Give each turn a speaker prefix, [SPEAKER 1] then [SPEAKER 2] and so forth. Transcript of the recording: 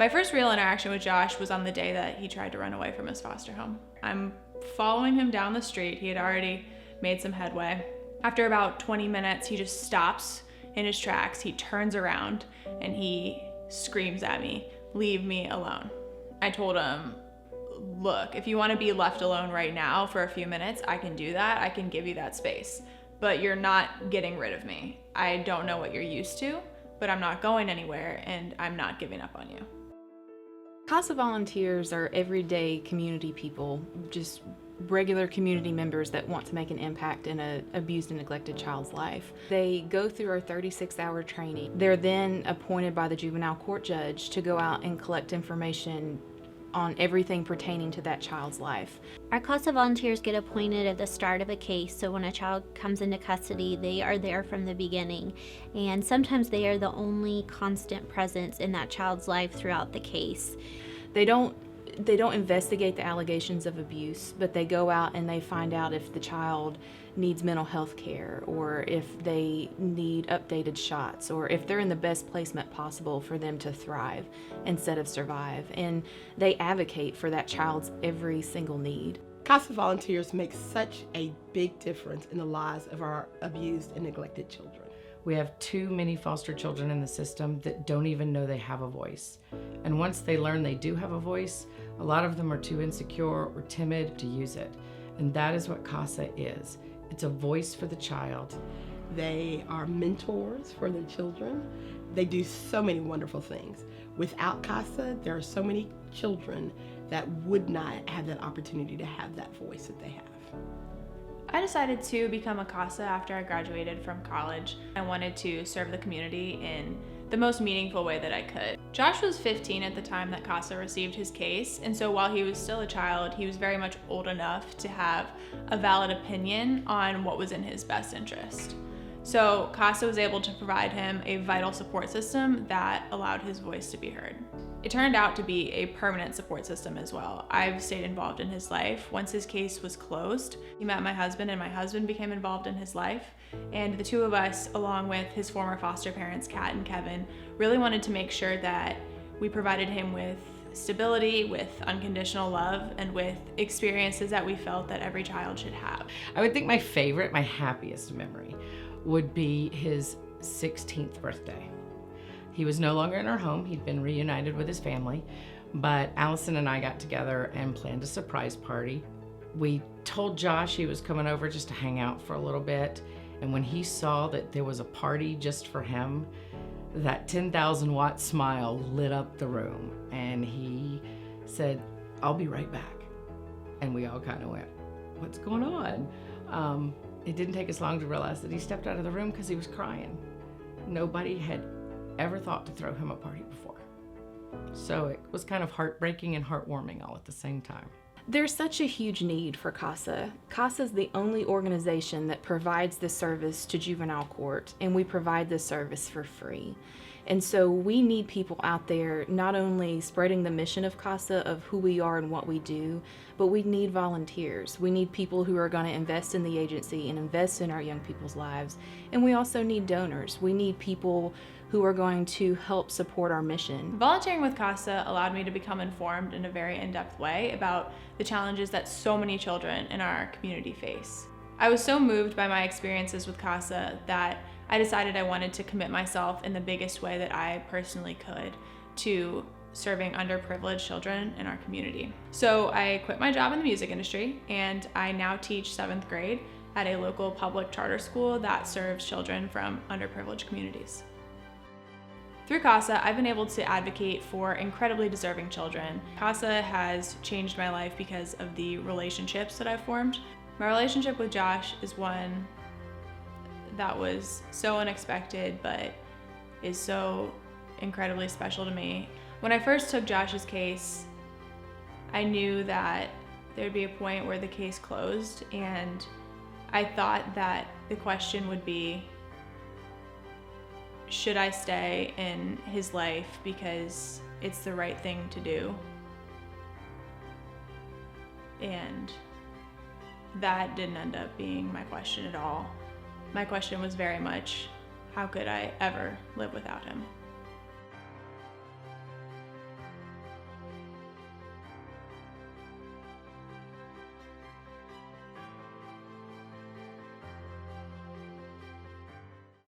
[SPEAKER 1] My first real interaction with Josh was on the day that he tried to run away from his foster home. I'm following him down the street. He had already made some headway. After about 20 minutes, he just stops in his tracks. He turns around and he screams at me, "Leave me alone." I told him, "Look, if you want to be left alone right now for a few minutes, I can do that. I can give you that space, but you're not getting rid of me. I don't know what you're used to, but I'm not going anywhere and I'm not giving up on you."
[SPEAKER 2] CASA volunteers are everyday community people, just regular community members that want to make an impact in an abused and neglected child's life. They go through our 36-hour training. They're then appointed by the juvenile court judge to go out and collect information on everything pertaining to that child's life.
[SPEAKER 3] Our CASA volunteers get appointed at the start of a case, so when a child comes into custody, they are there from the beginning. And sometimes they are the only constant presence in that child's life throughout the case.
[SPEAKER 2] They don't investigate the allegations of abuse, but they go out and they find out if the child needs mental health care, or if they need updated shots, or if they're in the best placement possible for them to thrive instead of survive. And they advocate for that child's every single need.
[SPEAKER 4] CASA volunteers make such a big difference in the lives of our abused and neglected children.
[SPEAKER 5] We have too many foster children in the system that don't even know they have a voice. And once they learn they do have a voice, a lot of them are too insecure or timid to use it. And that is what CASA is. It's a voice for the child.
[SPEAKER 4] They are mentors for their children. They do so many wonderful things. Without CASA, there are so many children that would not have that opportunity to have that voice that they have.
[SPEAKER 1] I decided to become a CASA after I graduated from college. I wanted to serve the community in the most meaningful way that I could. Josh was 15 at the time that CASA received his case, and so while he was still a child, he was very much old enough to have a valid opinion on what was in his best interest. So CASA was able to provide him a vital support system that allowed his voice to be heard. It turned out to be a permanent support system as well. I've stayed involved in his life. Once his case was closed, he met my husband and my husband became involved in his life. And the two of us, along with his former foster parents, Kat and Kevin, really wanted to make sure that we provided him with stability, with unconditional love, and with experiences that we felt that every child should have.
[SPEAKER 5] I would think my favorite, my happiest memory would be his 16th birthday. He was no longer in our home. He'd been reunited with his family, but Allison and I got together and planned a surprise party. We told Josh he was coming over just to hang out for a little bit, and when he saw that there was a party just for him, that 10,000-watt smile lit up the room, and he said, "I'll be right back." And we all kind of went, "What's going on?" It didn't take us long to realize that he stepped out of the room because he was crying. Nobody had ever thought to throw him a party before. So it was kind of heartbreaking and heartwarming all at the same time.
[SPEAKER 2] There's such a huge need for CASA. CASA is the only organization that provides this service to juvenile court, and we provide this service for free. And so we need people out there not only spreading the mission of CASA, of who we are and what we do, but we need volunteers. We need people who are going to invest in the agency and invest in our young people's lives. And we also need donors. We need people who are going to help support our mission.
[SPEAKER 1] Volunteering with CASA allowed me to become informed in a very in-depth way about the challenges that so many children in our community face. I was so moved by my experiences with CASA that I decided I wanted to commit myself in the biggest way that I personally could to serving underprivileged children in our community. So I quit my job in the music industry, and I now teach 7th grade at a local public charter school that serves children from underprivileged communities. Through CASA, I've been able to advocate for incredibly deserving children. CASA has changed my life because of the relationships that I've formed. My relationship with Josh is one that was so unexpected, but is so incredibly special to me. When I first took Josh's case, I knew that there'd be a point where the case closed, and I thought that the question would be, should I stay in his life because it's the right thing to do? And that didn't end up being my question at all. My question was very much, how could I ever live without him?